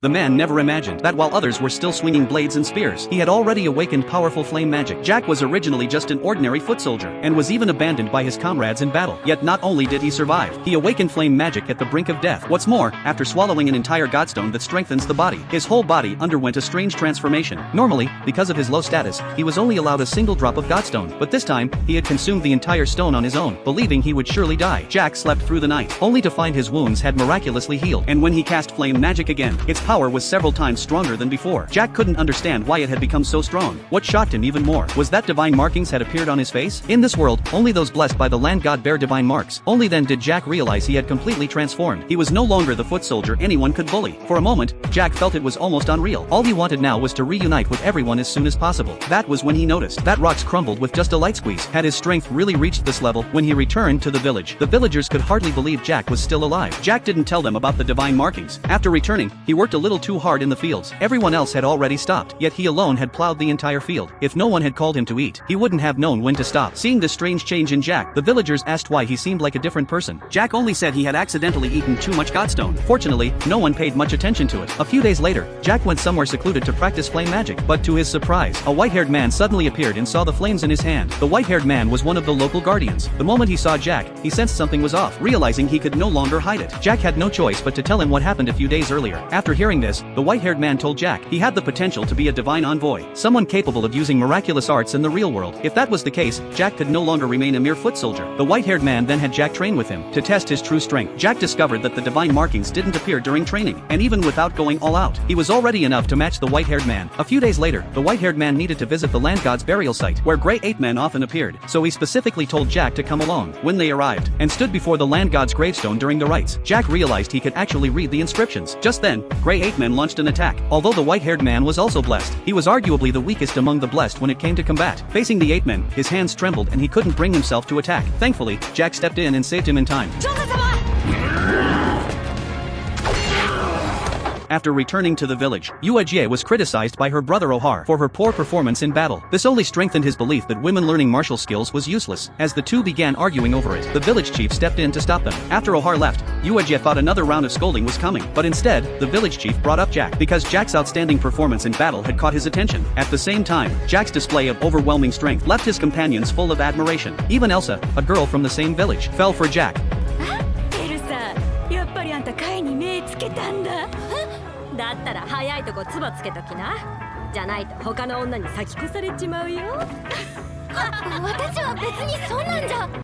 The man never imagined that while others were still swinging blades and spears, he had already awakened powerful flame magic. Jack was originally just an ordinary foot soldier, and was even abandoned by his comrades in battle. Yet not only did he survive, he awakened flame magic at the brink of death. What's more, after swallowing an entire godstone that strengthens the body, his whole body underwent a strange transformation. Normally, because of his low status, he was only allowed a single drop of godstone, but this time, he had consumed the entire stone on his own, believing he would surely die. Jack slept through the night, only to find his wounds had miraculously healed, and when he cast flame magic again, its power was several times stronger than before. Jack couldn't understand why it had become so strong. What shocked him even more was that divine markings had appeared on his face. In this world, only those blessed by the land god bear divine marks. Only then did Jack realize he had completely transformed. He was no longer the foot soldier anyone could bully. For a moment, Jack felt it was almost unreal. All he wanted now was to reunite with everyone as soon as possible. That was when he noticed that rocks crumbled with just a light squeeze. Had his strength really reached this level? When he returned to the village, the villagers could hardly believe Jack was still alive. Jack didn't tell them about the divine markings. After returning, he worked a little too hard in the fields. Everyone else had already stopped, yet he alone had plowed the entire field. If no one had called him to eat, he wouldn't have known when to stop. Seeing this strange change in Jack, the villagers asked why he seemed like a different person. Jack only said he had accidentally eaten too much godstone. Fortunately, no one paid much attention to it. A few days later, Jack went somewhere secluded to practice flame magic, but to his surprise, a white-haired man suddenly appeared and saw the flames in his hand. The white-haired man was one of the local guardians. The moment he saw Jack, he sensed something was off, realizing he could no longer hide it. Jack had no choice but to tell him what happened a few days earlier. After hearing this, the white-haired man told Jack he had the potential to be a divine envoy, someone capable of using miraculous arts in the real world. If that was the case, Jack could no longer remain a mere foot soldier. The white-haired man then had Jack train with him. To test his true strength, Jack discovered that the divine markings didn't appear during training, and even without going all out, he was already enough to match the white-haired man. A few days later, the white-haired man needed to visit the land god's burial site, where gray ape men often appeared, so he specifically told Jack to come along. When they arrived, and stood before the land god's gravestone during the rites, Jack realized he could actually read the inscriptions. Just then, gray ape men launched an attack. Although the white-haired man was also blessed, he was arguably the weakest among the blessed when it came to combat. Facing the ape men, his hands trembled and he couldn't bring himself to attack. Thankfully, Jack stepped in and saved him in time. After returning to the village, Yuejie was criticized by her brother Ohar for her poor performance in battle. This only strengthened his belief that women learning martial skills was useless. As the two began arguing over it, the village chief stepped in to stop them. After Ohar left, Yuejie thought another round of scolding was coming, but instead, the village chief brought up Jack, because Jack's outstanding performance in battle had caught his attention. At the same time, Jack's display of overwhelming strength left his companions full of admiration. Even Elsa, a girl from the same village, fell for Jack. だったら早いとこつばつけときな。じゃないと他の女に先越されちまうよ。私は別にそんなんじゃ。